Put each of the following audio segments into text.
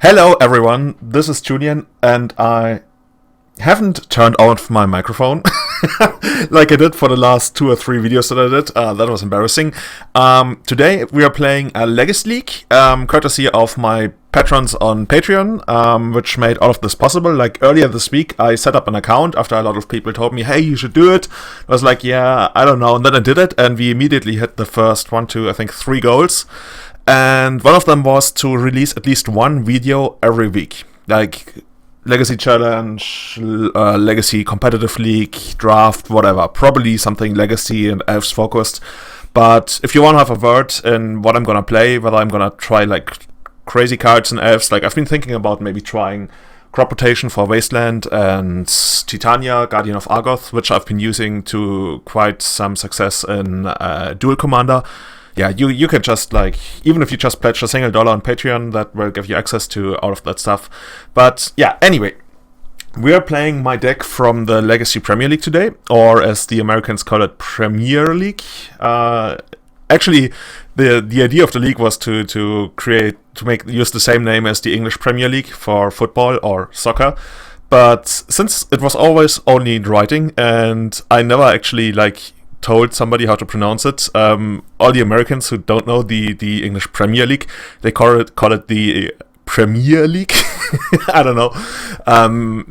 Hello everyone, this is Julian, and I haven't turned off my microphone like I did for the last 2 or 3 videos that I did. That was embarrassing. Today we are playing a Legacy League, courtesy of my patrons on Patreon, which made all of this possible. Like earlier this week, I set up an account after a lot of people told me, hey, you should do it. I was like, yeah, I don't know. And then I did it, and we immediately hit the first 1, 2, I think 3 goals. And one of them was to release at least one video every week. Like Legacy Challenge, Legacy Competitive League, Draft, whatever. Probably something Legacy and Elves focused. But if you want to have a word in what I'm gonna play, whether I'm gonna try like crazy cards in Elves, like I've been thinking about maybe trying Crop Rotation for Wasteland and Titania, Guardian of Argoth, which I've been using to quite some success in Dual Commander. Yeah, you can just, like, even if you just pledge a single $1 on Patreon, that will give you access to all of that stuff. But yeah, anyway, we are playing my deck from the Legacy Premier League today, or as the Americans call it, Premier League. Actually, the idea of the league was to use the same name as the English Premier League for football or soccer. But since it was always only in writing, and I never actually, like, told somebody how to pronounce it. All the Americans who don't know the English Premier League, they call it the Premier League. I don't know.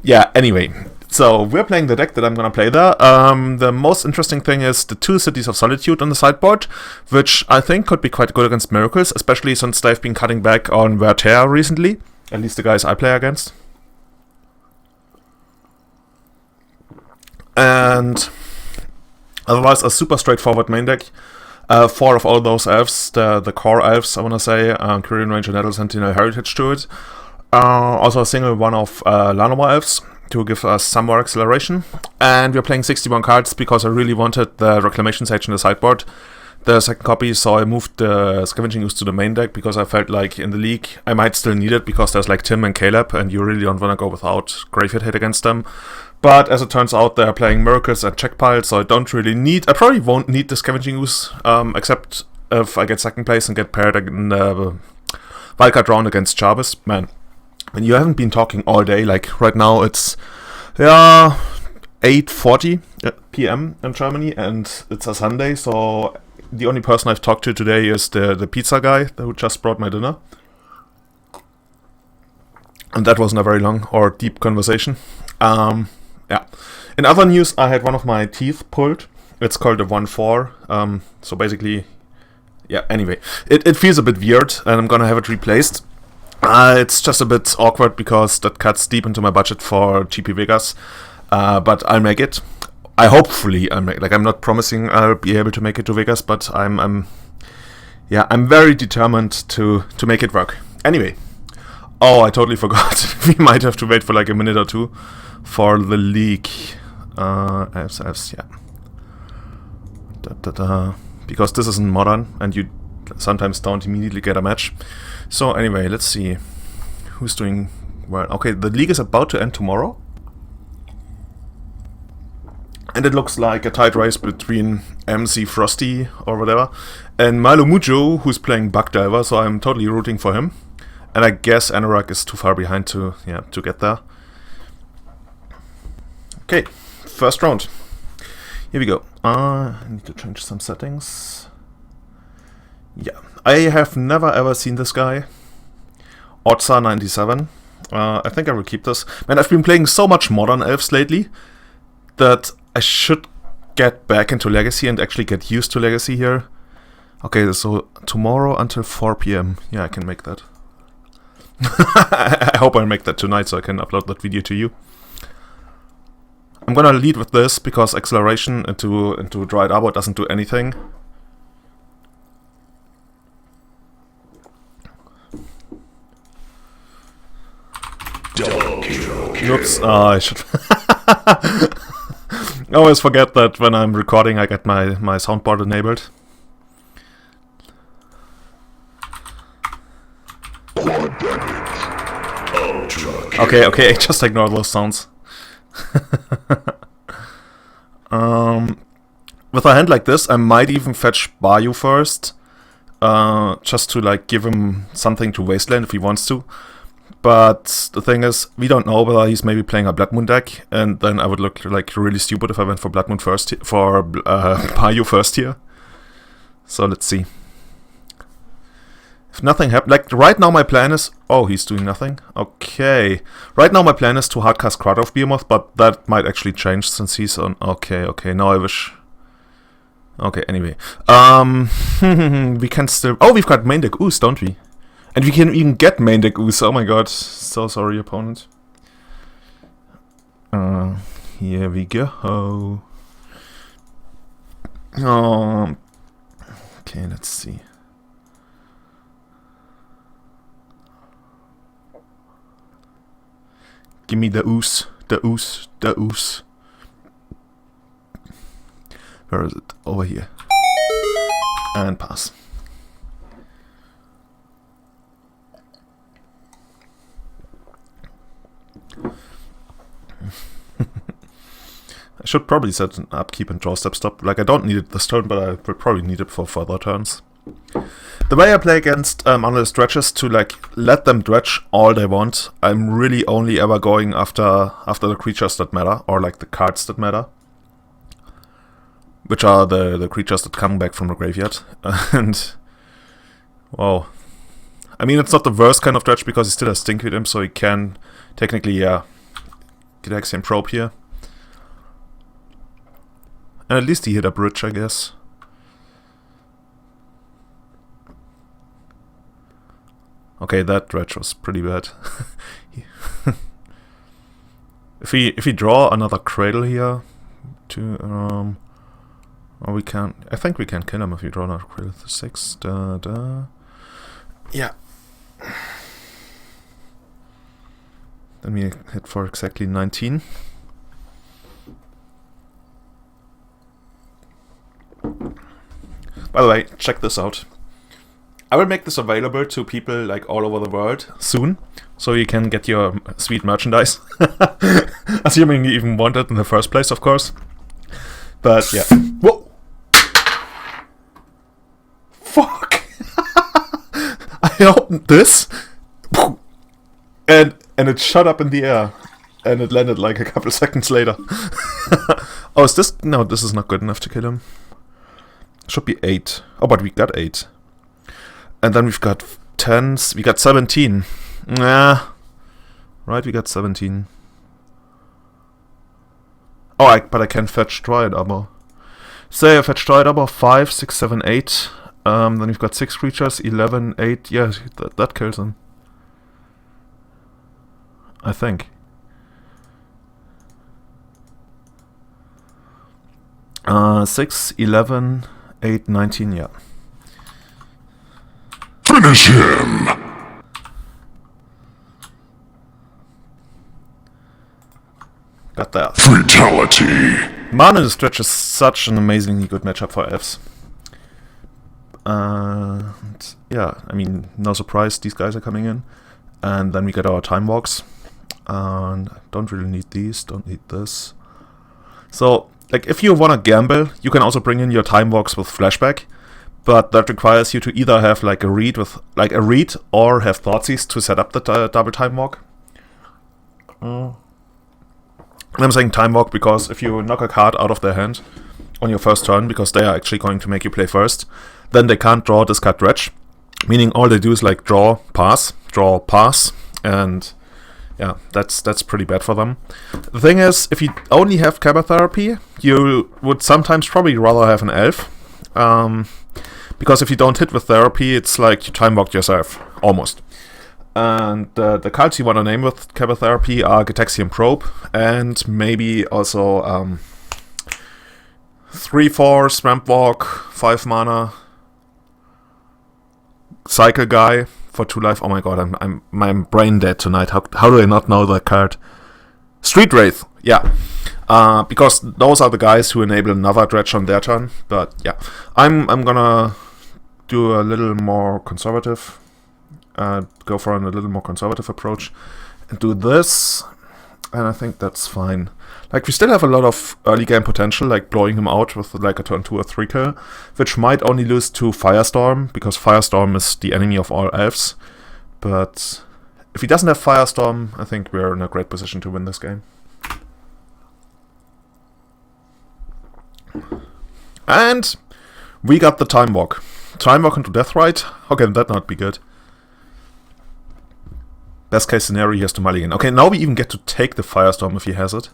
Yeah, anyway. So we're playing the deck that I'm gonna play there. The most interesting thing is the 2 Cities of Solitude on the sideboard, which I think could be quite good against Miracles, especially since they've been cutting back on Verter recently. At least the guys I play against. And otherwise, a super straightforward main deck. 4 of all those elves, the core elves, I want to say, Korean Ranger, Nettle, Sentinel, Heritage to it. Also a single one of Lanoma elves to give us some more acceleration. And we're playing 61 cards because I really wanted the Reclamation Sage in the sideboard. The second copy, so I moved the Scavenging Ooze to the main deck because I felt like in the league I might still need it because there's like Tim and Caleb and you really don't want to go without Graveyard Hit against them. But as it turns out, they're playing Miracles and Check Pile, so I don't really need... I probably won't need the Scavenging Ooze, except if I get second place and get paired in the wildcard round against Jarvis. Man, when you haven't been talking all day, like right now it's 8:40 p.m. in Germany, and it's a Sunday, so the only person I've talked to today is the pizza guy who just brought my dinner. And that wasn't a very long or deep conversation. Yeah. In other news, I had one of my teeth pulled. It's called a 1-4. So basically, yeah, anyway. It feels a bit weird, and I'm gonna have it replaced. It's just a bit awkward because that cuts deep into my budget for GP Vegas. But I'll make it. Hopefully I'll make, like, I'm not promising I'll be able to make it to Vegas, but I'm very determined to make it work. Anyway. Oh, I totally forgot. We might have to wait for like a minute or 2 for the leak. Elves, yeah. Because this isn't modern, and you sometimes don't immediately get a match. So anyway, let's see who's doing well. Okay, the league is about to end tomorrow. And it looks like a tight race between MC Frosty or whatever and Milo Mujo, who's playing Bug Diver, so I'm totally rooting for him. And I guess Anorak is too far behind to get there. Okay, first round. Here we go. I need to change some settings. Yeah, I have never ever seen this guy. Otsa 97. I think I will keep this. Man, I've been playing so much Modern Elves lately that I should get back into Legacy and actually get used to Legacy here. Okay, so tomorrow until 4 p.m. Yeah, I can make that. I hope I'll make that tonight so I can upload that video to you. I'm gonna lead with this because acceleration into Dried Arbor doesn't do anything. Oops, I should... I always forget that when I'm recording I get my soundboard enabled. Okay, just ignore those sounds. With a hand like this, I might even fetch Bayou first, just to like give him something to Wasteland if he wants to. But the thing is, we don't know whether he's maybe playing a Blood Moon deck, and then I would look like really stupid if I went for Blood Moon first, for Payu first here. So let's see. If nothing happens, like right now my plan is, oh, he's doing nothing. Okay, right now my plan is to hardcast Crowd of Behemoth, but that might actually change since he's on. Okay. Now I wish. Okay, anyway, we can still. Oh, we've got main deck Ooze, don't we? And we can even get main deck Ooze. Oh my god, so sorry, opponent. Here we go. Okay, let's see. Give me the Ooze, the Ooze, the Ooze. Where is it? Over here. And pass. I should probably set an upkeep and draw step stop. Like, I don't need it this turn, but I will probably need it for further turns. The way I play against unless dredges to like let them dredge all they want. I'm really only ever going after the creatures that matter, or like the cards that matter, which are the creatures that come back from the graveyard. And wow, I mean, it's not the worst kind of dredge because he still has Stink with him, so he can technically get Axiom Probe here. And at least he hit a bridge, I guess. Okay, that dredge was pretty bad. If we draw another Cradle here, to or we can. I think we can kill him if we draw another Cradle. 6. Yeah. Then we hit for exactly 19. By the way, check this out. I will make this available to people like all over the world soon, so you can get your sweet merchandise. Assuming you even want it in the first place, of course. But yeah. Whoa! Fuck! I opened this, and it shot up in the air, and it landed like a couple seconds later. Oh, is this? No, this is not good enough to kill him. Should be 8. Oh, but we got 8. And then we've got 10s. We got 17. Nah. Right, we got 17. Oh, but I can fetch Dryad Armor. Say I fetch Dryad Armor 5, 6, 7, 8. Then we've got 6 creatures, 11, 8. Yeah, that kills him. I think. Uh, 6, 11, 8, 19, yeah. Finish him! Got that. Fatality! Mana Stretch is such an amazingly good matchup for Elves. And yeah, I mean, no surprise, these guys are coming in. And then we get our Time Walks. And I don't really need these, don't need this. So, like, if you want to gamble, you can also bring in your Time Walks with Flashback. But that requires you to either have like a read or have Thoughtseize to set up the double Time Walk. And I'm saying Time Walk because if you knock a card out of their hand on your first turn, because they are actually going to make you play first, then they can't draw, discard, dredge. Meaning all they do is like draw, pass, and yeah, that's pretty bad for them. The thing is, if you only have Chemotherapy, you would sometimes probably rather have an Elf. Because if you don't hit with Therapy, it's like you time walked yourself, almost. And the cards you want to name with Chemotherapy are Gitaxian Probe, and maybe also 3/4 Swamp Walk, 5 mana, Cycle Guy for 2 life. Oh my god, I'm brain dead tonight. How do I not know that card? Street Wraith, yeah. Because those are the guys who enable another dredge on their turn. But yeah, I'm gonna do a little more conservative. Go for a little more conservative approach and do this, and I think that's fine. Like, we still have a lot of early game potential, like blowing him out with like a turn 2 or 3 kill, which might only lose to Firestorm, because Firestorm is the enemy of all Elves. But If he doesn't have Firestorm, I think we're in a great position to win this game. And we got the Time Walk. Time Walk into Deathrite? How can that not be good? Best case scenario, he has to mulligan. Okay, now we even get to take the Firestorm if he has it.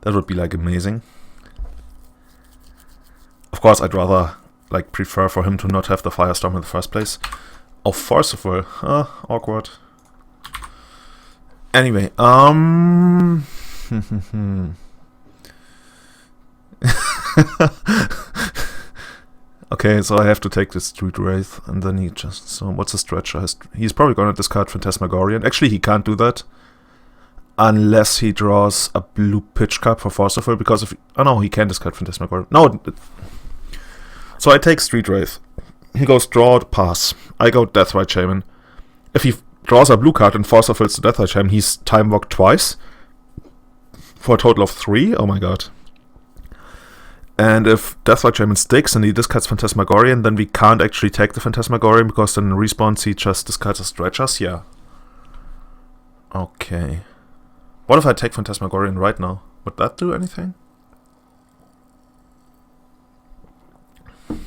That would be like amazing. Of course, I'd rather like prefer for him to not have the Firestorm in the first place. Oh, Forceful. Awkward. Anyway, okay, so I have to take this Street Wraith, and then he just... So, what's the stretcher? He's probably gonna discard Phantasmagorian. Actually, he can't do that. Unless he draws a blue pitch card for Forceful, because if... Oh no, he can discard Phantasmagorian. No! So I take Street Wraith. He goes draw, pass. I go Deathrite Shaman. If he draws a blue card and Forceful's the Deathrite Shaman, he's Time Walked twice. For a total of 3. Oh my god. And if Deathrite Shaman sticks and he discards Phantasmagorian, then we can't actually take the Phantasmagorian, because then in response he just discards the stretchers. Yeah. Okay. What if I take Phantasmagorian right now? Would that do anything?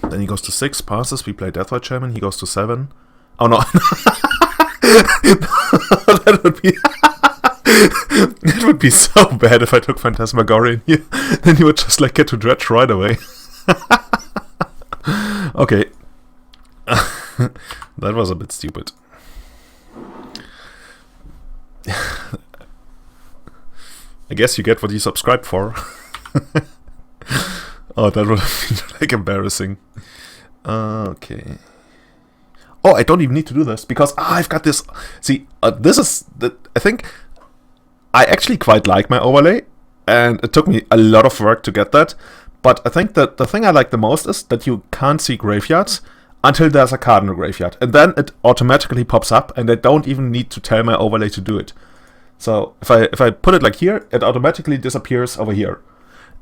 Then he goes to 6, passes, we play Deathrite Shaman, he goes to 7. Oh no. That would be... It would be so bad if I took Phantasmagorian here. Then he would just like get to dredge right away. Okay. That was a bit stupid. I guess you get what you subscribed for. Oh, that would have been like embarrassing. Okay. Oh, I don't even need to do this because I've got this. See, this is the. I think I actually quite like my overlay, and it took me a lot of work to get that. But I think that the thing I like the most is that you can't see graveyards until there's a card in the graveyard, and then it automatically pops up, and I don't even need to tell my overlay to do it. So if I put it like here, it automatically disappears over here,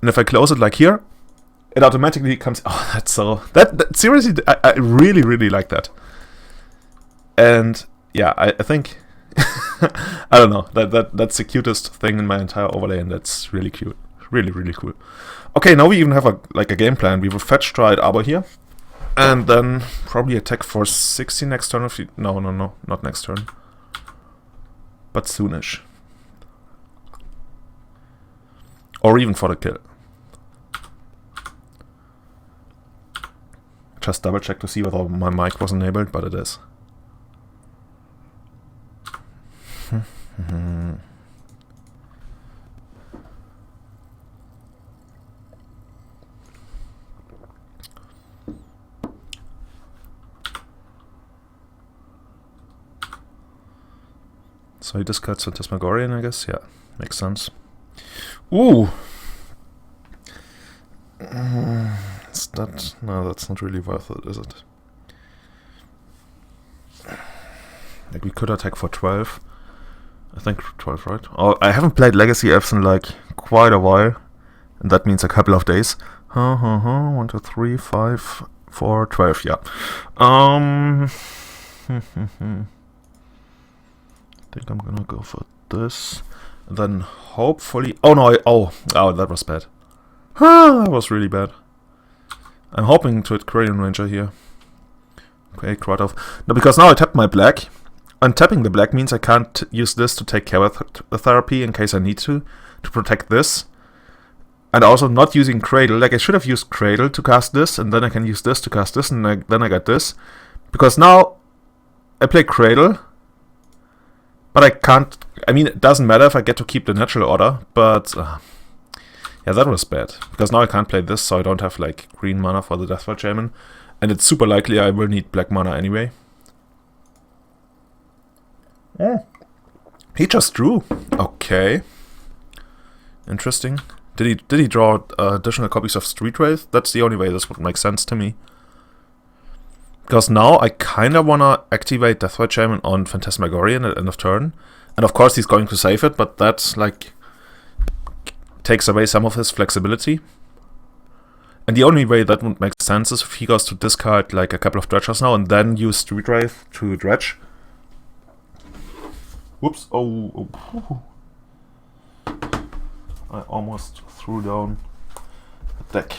and if I close it like here, it automatically comes. Oh, that's so that seriously, I really like that. And yeah, I think I don't know, that's the cutest thing in my entire overlay, and that's really cute, really cool. Okay, now we even have a game plan. We will fetch Stride Arbor here, and then probably attack for 60 next turn. If you, no, not next turn, but soonish, or even for the kill. Just double check to see whether my mic was enabled, but it is. So he discards Phantasmagorian, I guess. Yeah, makes sense. Ooh! Is that... No, that's not really worth it, is it? Like, we could attack for 12. I think 12, right? Oh, I haven't played Legacy Elves in like quite a while, and that means a couple of days. 1, 2, 3, 5, 4, 12, yeah. I think I'm gonna go for this. And then hopefully... Oh no, oh, that was bad. That was really bad. I'm hoping to hit Cranium Ranger here. Okay, right off. No, because now I tapped my black. Untapping the black means I can't use this to take care of the therapy in case I need to protect this. And also not using Cradle. Like, I should have used Cradle to cast this, and then I can use this to cast this, and then I got this. Because now I play Cradle, but I can't... I mean, it doesn't matter if I get to keep the natural order, but... yeah, that was bad. Because now I can't play this, so I don't have, like, green mana for the Deathrite Shaman. And it's super likely I will need black mana anyway. Oh. He just drew. Okay. Interesting. Did he draw additional copies of Street Wraith? That's the only way this would make sense to me. Because now I kinda wanna activate Deathrite Shaman on Phantasmagorian at end of turn. And of course he's going to save it, but that's like takes away some of his flexibility. And the only way that would make sense is if he goes to discard like a couple of dredgers now and then use Street Wraith to dredge. Whoops. Oh. I almost threw down the deck.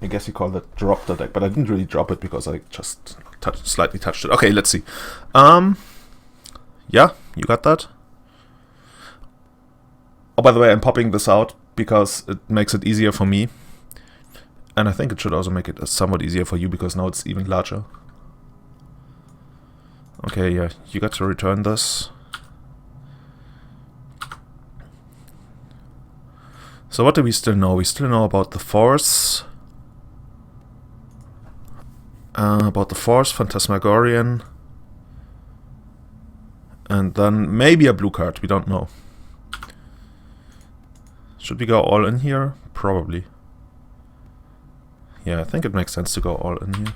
I guess you call that drop the deck, but I didn't really drop it because I just slightly touched it. Okay, let's see. Yeah, you got that? Oh, by the way, I'm popping this out because it makes it easier for me. And I think it should also make it somewhat easier for you because now it's even larger. Okay, yeah, you got to return this. So what do we still know? We still know about the Force. Phantasmagorian. And then maybe a blue card, we don't know. Should we go all in here? Probably. Yeah, I think it makes sense to go all in here.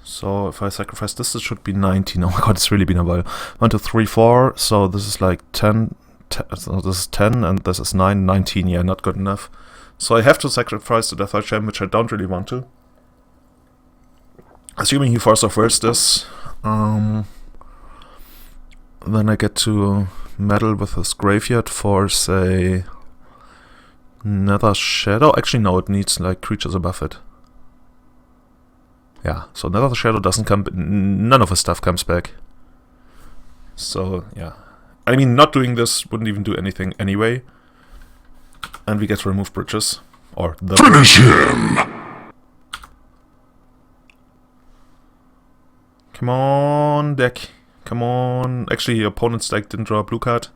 So if I sacrifice this, it should be 19. Oh my god, it's really been a while. 1, 2, 3, 4. So this is like 10. So this is 10 and this is 9. 19, yeah, not good enough. So I have to sacrifice the Death Gem, which I don't really want to. Assuming he Force of Wills this. Then I get to meddle with his graveyard for, say, Nether Shadow. Actually, no, it needs like creatures above it. Yeah, so Nether Shadow doesn't come, none of his stuff comes back. So, yeah. I mean, not doing this wouldn't even do anything anyway. And we get to remove bridges. Or the Finish him! Come on, deck. Come on. Actually, your opponent's deck didn't draw a blue card.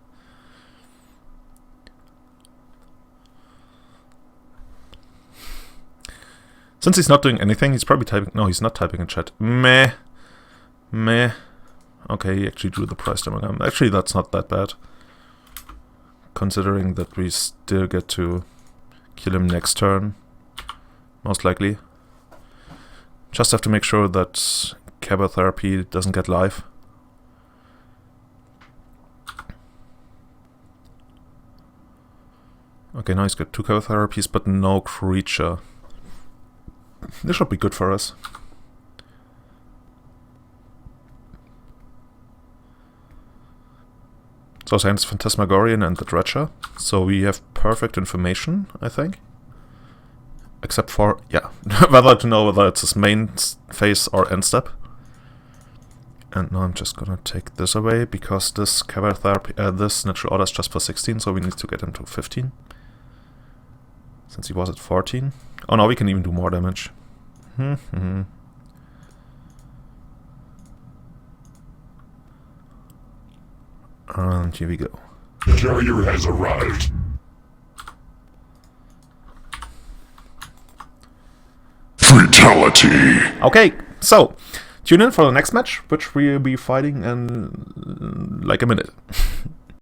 Since he's not doing anything, he's probably typing... No, he's not typing in chat. Meh. Okay, he actually drew the price diagram. Actually, that's not that bad. Considering that we still get to kill him next turn. Most likely. Just have to make sure that Therapy doesn't get live. Okay, now he's got 2 Therapies, but no creature. This should be good for us. So Saints Phantasmagorian and the Dredger. So we have perfect information, I think. Except for, yeah, whether to know whether it's his main phase or end step. And now I'm just gonna take this away because this Therapy, this Natural Order is just for 16, so we need to get him to 15. Since he was at 14. Oh no, we can even do more damage. And here we go. The carrier has arrived. Fatality. Okay, so tune in for the next match, which we'll be fighting in like a minute.